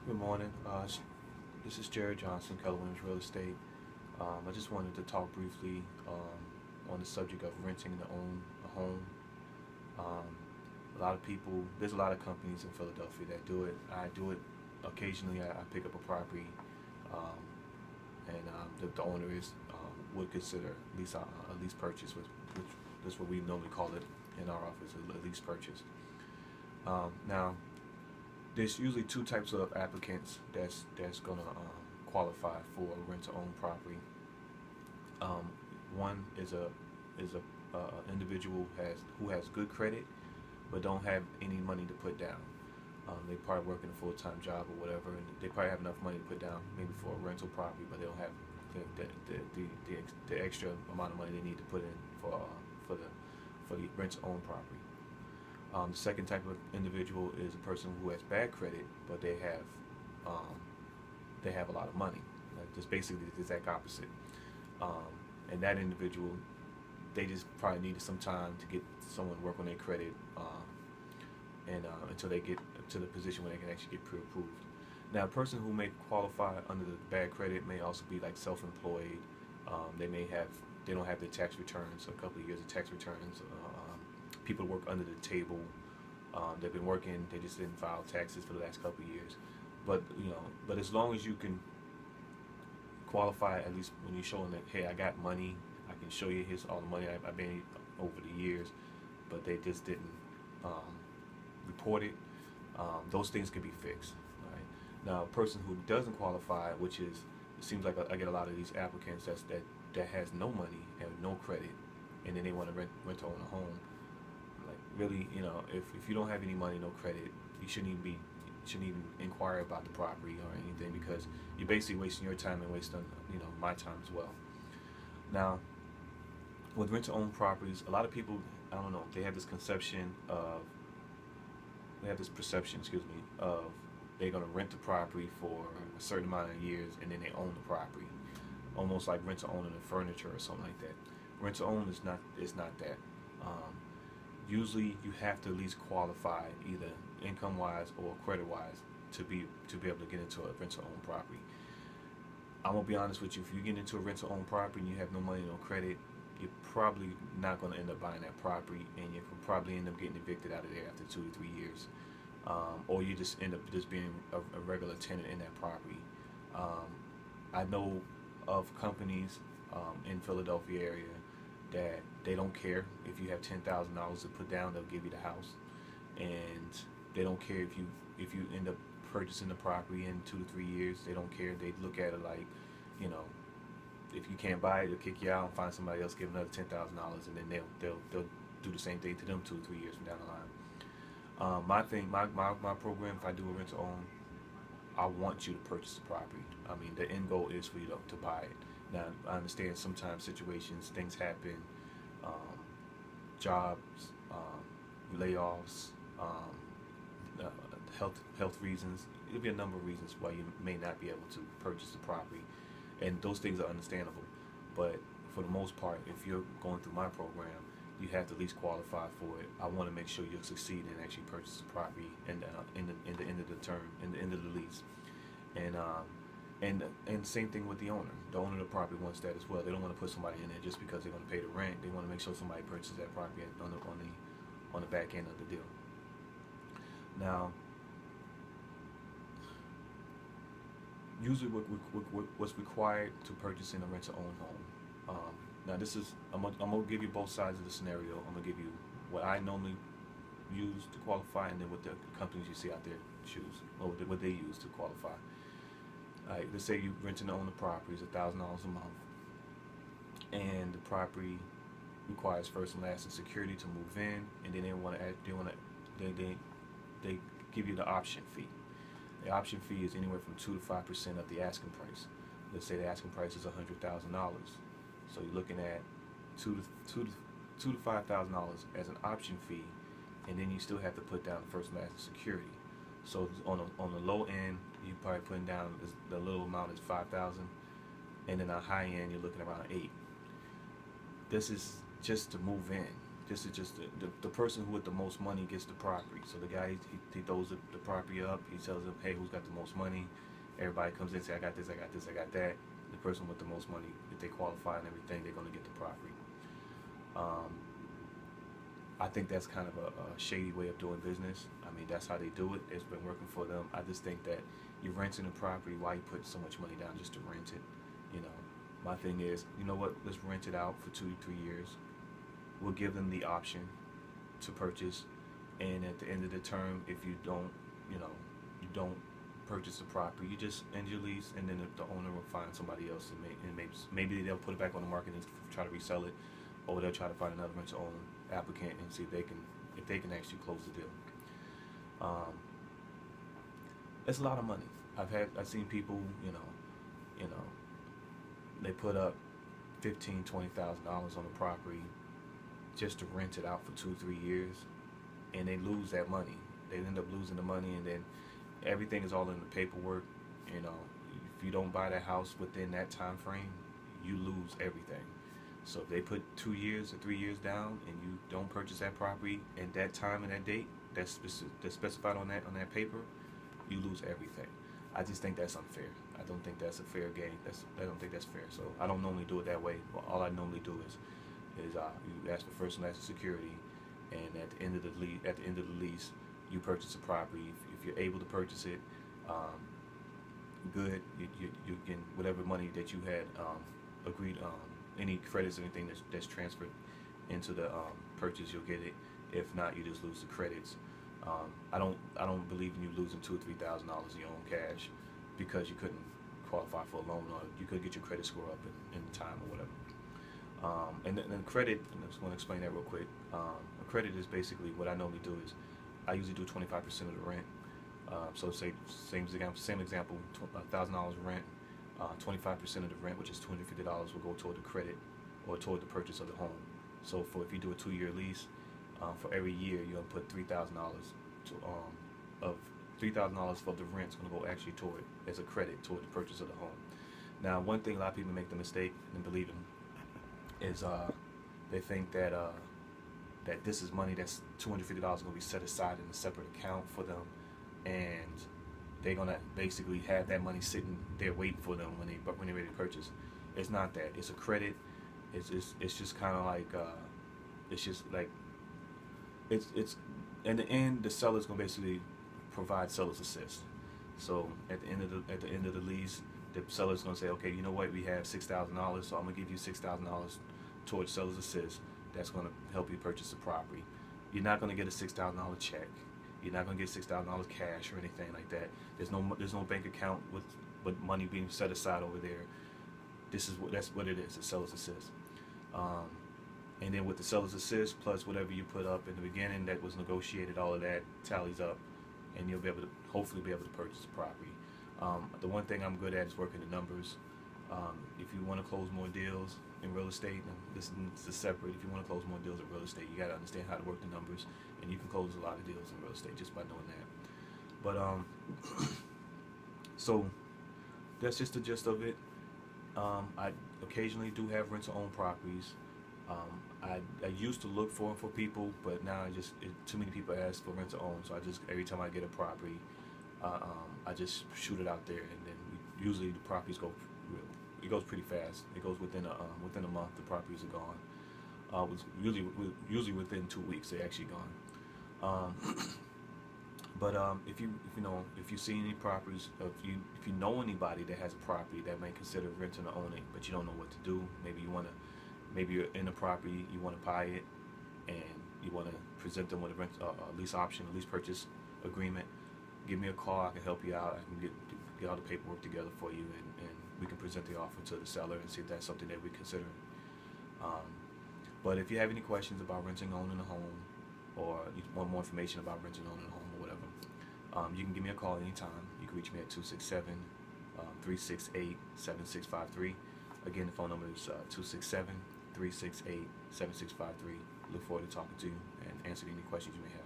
Good morning. This is Jared Johnson, Keller Williams Real Estate. I just wanted to talk briefly on the subject of renting to own a home. Um, a lot of people, there's a lot of companies in Philadelphia that do it. I do it occasionally. I pick up a property, um, and the owner would consider a lease purchase, which that's what we normally call it in our office, a lease purchase. Now, there's usually two types of applicants that's gonna qualify for a rent-to-own property. Um, One is a individual who has good credit but don't have any money to put down. They probably working a full-time job or whatever, and they probably have enough money to put down maybe for a rental property, but they don't have the extra amount of money they need to put in for the for the rent-to-own property. The second type of individual is a person who has bad credit, but um, they have a lot of money. Like just basically the exact opposite. Um, and that individual, they just probably needed some time to get someone to work on their credit, and until they get to the position where they can actually get pre-approved. Now, a person who may qualify under the bad credit may also be like self-employed. They don't have their tax returns, a couple of years of tax returns. People work under the table. They've been working, they just didn't file taxes for the last couple of years. But as long as you can qualify, at least when you're showing that, hey, I got money, I can show you here's all the money I've made over the years, but they just didn't um, report it. Those things can be fixed. Right? Now, a person who doesn't qualify, which is, it seems like I get a lot of these applicants that has no money and no credit, and then they want to rent to own a home. Like really, if you don't have any money, no credit, you shouldn't even inquire about the property or anything, because you're basically wasting your time and wasting my time as well. Now, with rent to own properties, a lot of people, I don't know, they have this perception, excuse me, of they're gonna rent the property for a certain amount of years and then they own the property, almost like rent to own the furniture or something like that. Rent to own is not that. Um, Usually, you have to at least qualify either income wise or credit wise to be able to get into a rent to own property. I'm gonna be honest with you. If you get into a rent to own property and you have no money, no credit, you're probably not gonna end up buying that property, and you can probably end up getting evicted out of there after 2 to 3 years, or you just end up just being a regular tenant in that property. Um, I know of companies in Philadelphia area that they don't care if you have $10,000 to put down; they'll give you the house, and they don't care if you end up purchasing the property in 2 to 3 years. They don't care. They look at it like, you know, if you can't buy it, they'll kick you out and find somebody else, give another $10,000, and then they'll do the same thing to them 2 to 3 years from down the line. My program, if I do a rent to own, I want you to purchase the property. I mean, the end goal is for you to buy it. Now, I understand sometimes situations, things happen, um, jobs, layoffs, uh, health reasons. There'll be a number of reasons why you may not be able to purchase the property, and those things are understandable. But for the most part, if you're going through my program, you have to at least qualify for it. I want to make sure you'll succeed in actually purchase the property and in the end of the term, in the end of the lease, and same thing with the owner. The owner of the property wants that as well. They don't want to put somebody in there just because they want to pay the rent. They want to make sure somebody purchases that property on the back end of the deal. Now, usually what's required to purchase in a rent to own home. Now, I'm gonna give you both sides of the scenario. I'm gonna give you what I normally use to qualify, and then what the companies you see out there choose, or what they use to qualify. Like, let's say you renting to own the property is $1,000 a month, and the property requires first and last and security to move in, and then they give you the option fee. The option fee is anywhere from 2 to 5% of the asking price. Let's say the asking price is $100,000, so you're looking at two to $5,000 as an option fee, and then you still have to put down the first and last and security. So on the low end, you probably putting down the little amount is 5,000, and then on high end you're looking around 8. This is just to move in, this is just the person who with the most money gets the property. So the guy, he throws the property up. He tells them, hey, who's got the most money? Everybody comes in and say, I got this, I got this, I got that. The person with the most money, if they qualify and everything, they're going to get the property. I think that's kind of a shady way of doing business. I mean, that's how they do it. It's been working for them. I just think that you're renting a property. Why you put so much money down just to rent it? You know, my thing is, you know what? Let's rent it out for 2 to 3 years. We'll give them the option to purchase, and at the end of the term, if you don't, you don't purchase the property, you just end your lease, and then the owner will find somebody else, and maybe they'll put it back on the market and try to resell it, or they'll try to find another rent-to-own applicant and see if they can actually close the deal. It's a lot of money. I've seen people, they put up $15,000-$20,000 on the property just to rent it out for 2-3 years, and they lose that money. They end up losing the money, and then everything is all in the paperwork. If you don't buy that house within that time frame, you lose everything. So if they put 2 years or 3 years down, and you don't purchase that property at that time and that date that's specified on that paper, you lose everything. I just think that's unfair. I don't think that's a fair game. I don't think that's fair. So I don't normally do it that way. All I normally do is you ask for first and last security, and at the end of the lease, you purchase a property. If you're able to purchase it, good. You can, whatever money that you had agreed, any credits or anything that's transferred into the purchase, you'll get it. If not, you just lose the credits. I don't believe in you losing $2,000 or $3,000 in your own cash because you couldn't qualify for a loan, or you couldn't get your credit score up in time or whatever. And then credit, I just want to explain that real quick. A credit is basically, what I normally do is I usually do 25% of the rent. So say same example, $1,000 rent, 25% of the rent, which is $250, will go toward the credit or toward the purchase of the home. So if you do a 2-year lease, for every year you'll put $3,000 of $3,000 for the rent's going to go actually toward as a credit toward the purchase of the home. Now, one thing a lot of people make the mistake in believing is they think that that this is money that's $250 going to be set aside in a separate account for them, and they're going to basically have that money sitting there waiting for them when they're ready to purchase. It's not that. It's a credit. It's just kind of like it's just like it's in the end, the seller's going to basically provide seller's assist. So at the end of the lease, the seller's going to say, okay, you know what, we have $6,000, so I'm going to give you $6,000 towards seller's assist. That's going to help you purchase the property. You're not going to get a $6,000 check. You're not going to get $6,000 cash or anything like that. There's no bank account with money being set aside over there. That's what it is. It's seller's assist. And then with the seller's assist plus whatever you put up in the beginning that was negotiated, all of that tallies up, and you'll be able to hopefully be able to purchase the property. The one thing I'm good at is working the numbers. If you want to close more deals in real estate, and this is separate. If you want to close more deals in real estate, you got to understand how to work the numbers, and you can close a lot of deals in real estate just by doing that. But so that's just the gist of it. I occasionally do have rent-to-own properties. I used to look for them for people, but now too many people ask for rent-to-own, so every time I get a property, I just shoot it out there, and then usually the properties it goes pretty fast. It goes within a month. The properties are gone. Usually within 2 weeks they're actually gone. But if you see any properties, if you know anybody that has a property that may consider renting or owning, but you don't know what to do, maybe you're in a property, you want to buy it, and you want to present them with a lease option, a lease purchase agreement, give me a call. I can help you out. I can get all the paperwork together for you, and we can present the offer to the seller and see if that's something that we consider. But if you have any questions about renting, owning a home, or you want more information about renting, owning a home, or whatever, you can give me a call anytime. You can reach me at 267-368-7653. Again, the phone number is 267-368-7653. Look forward to talking to you and answering any questions you may have.